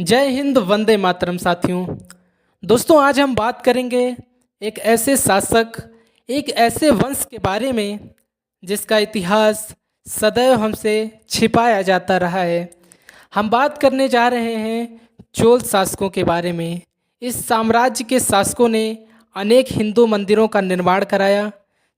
जय हिंद, वंदे मातरम साथियों। दोस्तों, आज हम बात करेंगे एक ऐसे शासक, एक ऐसे वंश के बारे में जिसका इतिहास सदैव हमसे छिपाया जाता रहा है। हम बात करने जा रहे हैं चोल शासकों के बारे में। इस साम्राज्य के शासकों ने अनेक हिंदू मंदिरों का निर्माण कराया।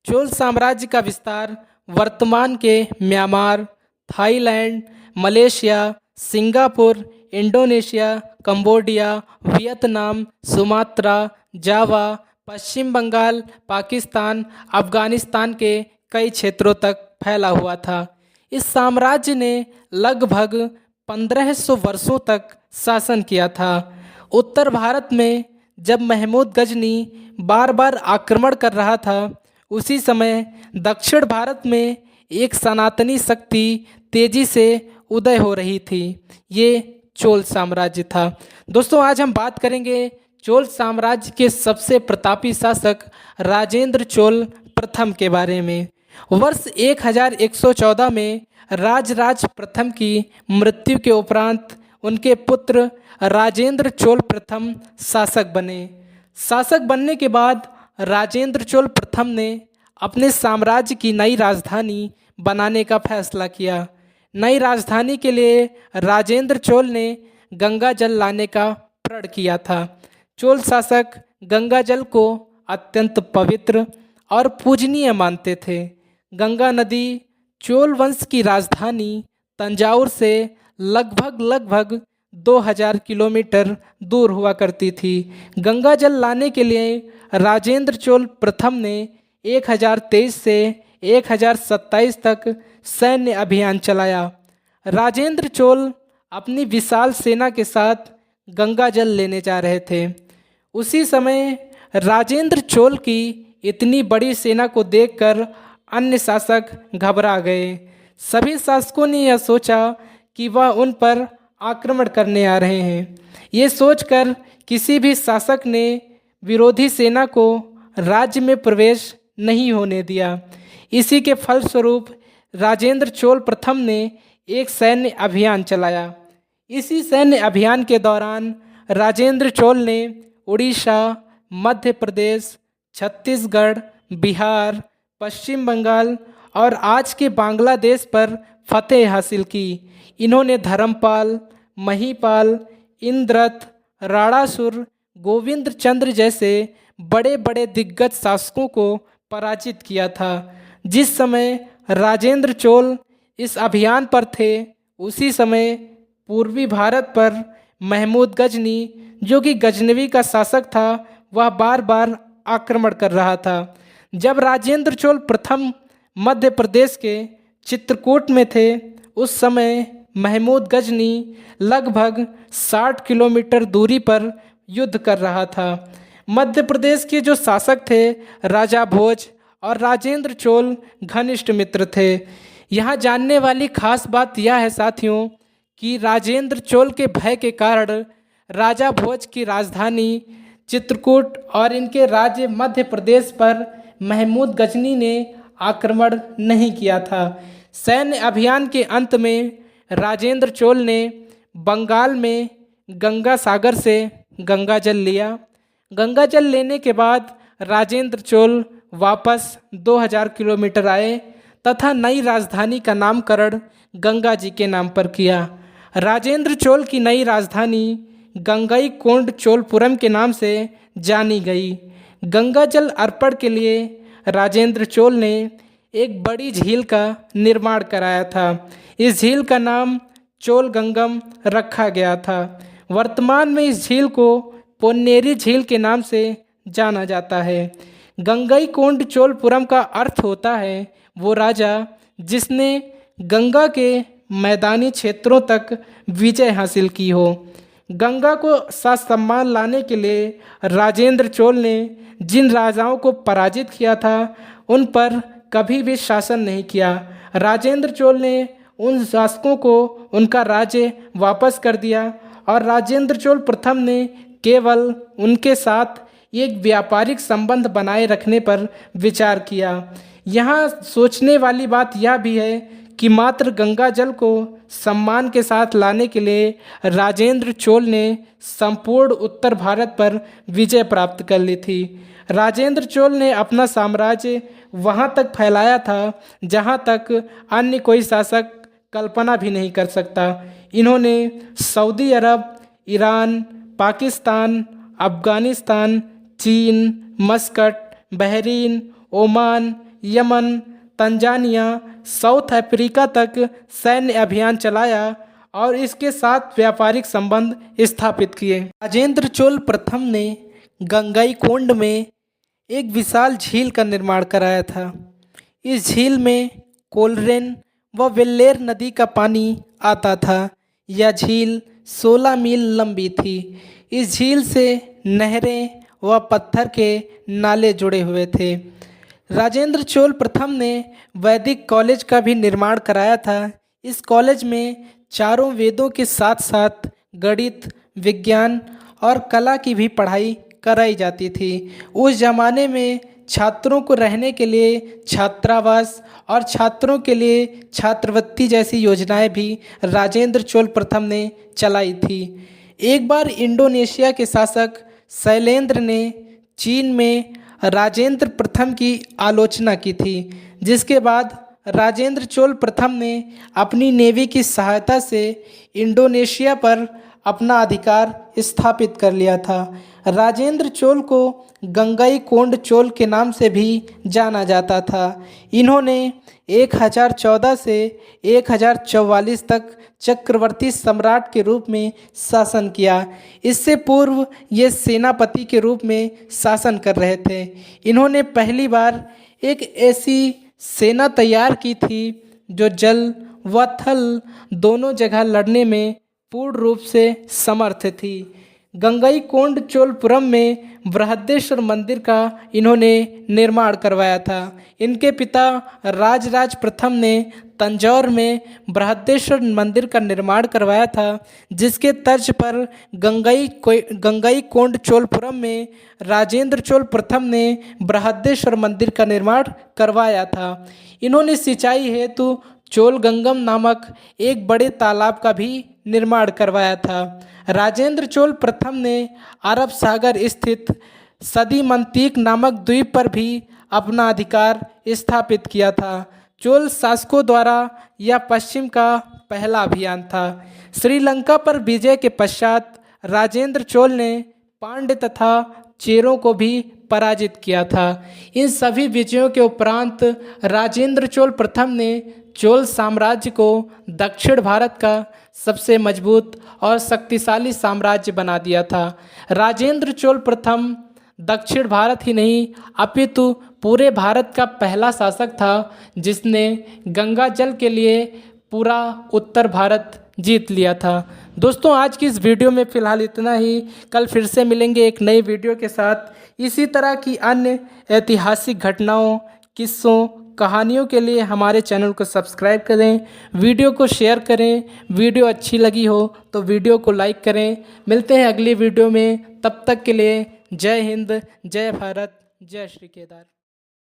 चोल साम्राज्य का विस्तार वर्तमान के Myanmar, Thailand, Malaysia, Singapore, Indonesia, Cambodia, Vietnam, Sumatra, Java, Paschim Bangal, Pakistan, Afghanistan के कई क्षेत्रों तक फैला हुआ था। इस साम्राज्य ने लगभग 1500 वर्षों तक शासन किया था। उत्तर भारत में जब महमूद गजनी बार बार आक्रमण कर रहा था, उसी समय दक्षिण भारत में एक सनातनी शक्ति तेजी से उदय हो रही थी। ये चोल साम्राज्य था। दोस्तों, आज हम बात करेंगे चोल साम्राज्य के सबसे प्रतापी शासक राजेंद्र चोल प्रथम के बारे में। वर्ष 1114 में राजराज प्रथम की मृत्यु के उपरांत उनके पुत्र राजेंद्र चोल प्रथम शासक बने। शासक बनने के बाद राजेंद्र चोल प्रथम ने अपने साम्राज्य की नई राजधानी बनाने का फैसला किया। नई राजधानी के लिए राजेंद्र चोल ने गंगा जल लाने का प्रण किया था। चोल शासक गंगा जल को अत्यंत पवित्र और पूजनीय मानते थे। गंगा नदी चोल वंश की राजधानी तंजावुर से लगभग 2000 किलोमीटर दूर हुआ करती थी। गंगा जल लाने के लिए राजेंद्र चोल प्रथम ने 1023 से 1027 तक सैन्य अभियान चलाया। राजेंद्र चोल अपनी विशाल सेना के साथ गंगा जल लेने जा रहे थे। उसी समय राजेंद्र चोल की इतनी बड़ी सेना को देखकर अन्य शासक घबरा गए। सभी शासकों ने यह सोचा कि वह उन पर आक्रमण करने आ रहे हैं। ये सोचकर किसी भी शासक ने विरोधी सेना को राज्य में प्रवेश नहीं होने दिया। इसी के फलस्वरूप राजेंद्र चोल प्रथम ने एक सैन्य अभियान चलाया। इसी सैन्य अभियान के दौरान राजेंद्र चोल ने उड़ीसा, मध्य प्रदेश, छत्तीसगढ़, बिहार, पश्चिम बंगाल और आज के बांग्लादेश पर फतेह हासिल की। इन्होंने धर्मपाल, महीपाल, इंद्रथ, राणासुर, गोविंद चंद्र जैसे बड़े बड़े दिग्गज शासकों को पराजित किया था। जिस समय राजेंद्र चोल इस अभियान पर थे, उसी समय पूर्वी भारत पर महमूद गजनी, जो कि गजनवी का शासक था, वह बार बार आक्रमण कर रहा था। जब राजेंद्र चोल प्रथम मध्य प्रदेश के चित्रकूट में थे, उस समय महमूद गजनी लगभग 60 किलोमीटर दूरी पर युद्ध कर रहा था। मध्य प्रदेश के जो शासक थे राजा भोज और राजेंद्र चोल घनिष्ठ मित्र थे। यहाँ जानने वाली खास बात यह है साथियों कि राजेंद्र चोल के भय के कारण राजा भोज की राजधानी चित्रकूट और इनके राज्य मध्य प्रदेश पर महमूद गजनी ने आक्रमण नहीं किया था। सैन्य अभियान के अंत में राजेंद्र चोल ने बंगाल में गंगा सागर से गंगा जल लिया। गंगा जल लेने के बाद राजेंद्र चोल वापस 2000 किलोमीटर आए तथा नई राजधानी का नामकरण गंगा जी के नाम पर किया। राजेंद्र चोल की नई राजधानी गंगई कोंड चोलपुरम के नाम से जानी गई। गंगा जल अर्पण के लिए राजेंद्र चोल ने एक बड़ी झील का निर्माण कराया था। इस झील का नाम चोल गंगम रखा गया था। वर्तमान में इस झील को पोन्नेरी झील के नाम से जाना जाता है। गंगई कोंड चोलपुरम का अर्थ होता है वो राजा जिसने गंगा के मैदानी क्षेत्रों तक विजय हासिल की हो। गंगा को ससम्मान लाने के लिए राजेंद्र चोल ने जिन राजाओं को पराजित किया था, उन पर कभी भी शासन नहीं किया। राजेंद्र चोल ने उन शासकों को उनका राज्य वापस कर दिया और राजेंद्र चोल प्रथम ने केवल उनके साथ एक व्यापारिक संबंध बनाए रखने पर विचार किया। यहाँ सोचने वाली बात यह भी है कि मात्र गंगा जल को सम्मान के साथ लाने के लिए राजेंद्र चोल ने संपूर्ण उत्तर भारत पर विजय प्राप्त कर ली थी। राजेंद्र चोल ने अपना साम्राज्य वहाँ तक फैलाया था जहाँ तक अन्य कोई शासक कल्पना भी नहीं कर सकता। इन्होंने सऊदी अरब, ईरान, पाकिस्तान, अफ़गानिस्तान, चीन, Muscat, Bahrain, Oman, Yemen, Tanzania, south Africa तक सैन्य अभियान चलाया और इसके साथ व्यापारिक संबंध स्थापित किए। राजेंद्र चोल प्रथम ने गंगईकोंड में एक विशाल झील का निर्माण कराया था। इस झील में कोलरेन व वेल्लेर नदी का पानी आता था। यह झील 16 मील लंबी थी। इस झील से नहरें व पत्थर के नाले जुड़े हुए थे। राजेंद्र चोल प्रथम ने वैदिक कॉलेज का भी निर्माण कराया था। इस कॉलेज में चारों वेदों के साथ साथ गणित, विज्ञान और कला की भी पढ़ाई कराई जाती थी। उस ज़माने में छात्रों को रहने के लिए छात्रावास और छात्रों के लिए छात्रवृत्ति जैसी योजनाएं भी राजेंद्र चोल प्रथम ने चलाई थी। एक बार इंडोनेशिया के शासक शैलेंद्र ने चीन में राजेंद्र प्रथम की आलोचना की थी, जिसके बाद राजेंद्र चोल प्रथम ने अपनी नेवी की सहायता से इंडोनेशिया पर अपना अधिकार स्थापित कर लिया था। राजेंद्र चोल को गंगईकोंड चोल के नाम से भी जाना जाता था। इन्होंने 1014 से 1044 तक चक्रवर्ती सम्राट के रूप में शासन किया। इससे पूर्व ये सेनापति के रूप में शासन कर रहे थे। इन्होंने पहली बार एक ऐसी सेना तैयार की थी जो जल व थल दोनों जगह लड़ने में पूर्ण रूप से समर्थ थी। गंगईकोंड चोलपुरम में बृहदेश्वर मंदिर का इन्होंने निर्माण करवाया था। इनके पिता राजराज प्रथम ने तंजौर में बृहदेश्वर मंदिर का निर्माण करवाया था, जिसके तर्ज पर गंगईकोंड चोलपुरम में राजेंद्र चोल प्रथम ने बृहदेश्वर मंदिर का निर्माण करवाया था। इन्होंने सिंचाई हेतु चोलगंगम नामक एक बड़े तालाब का भी निर्माण करवाया था। राजेंद्र चोल प्रथम ने अरब सागर स्थित सदीमंतीक नामक द्वीप पर भी अपना अधिकार स्थापित किया था। चोल शासकों द्वारा यह पश्चिम का पहला अभियान था। श्रीलंका पर विजय के पश्चात राजेंद्र चोल ने पांड्य तथा चेरों को भी पराजित किया था। इन सभी विजयों के उपरांत राजेंद्र चोल प्रथम ने चोल साम्राज्य को दक्षिण भारत का सबसे मजबूत और शक्तिशाली साम्राज्य बना दिया था। राजेंद्र चोल प्रथम दक्षिण भारत ही नहीं अपितु पूरे भारत का पहला शासक था जिसने गंगा जल के लिए पूरा उत्तर भारत जीत लिया था। दोस्तों, आज की इस वीडियो में फ़िलहाल इतना ही। कल फिर से मिलेंगे एक नई वीडियो के साथ। इसी तरह की अन्य ऐतिहासिक घटनाओं, किस्सों, कहानियों के लिए हमारे चैनल को सब्सक्राइब करें, वीडियो को शेयर करें। वीडियो अच्छी लगी हो तो वीडियो को लाइक करें। मिलते हैं अगली वीडियो में, तब तक के लिए जय हिंद, जय भारत, जय श्री केदार।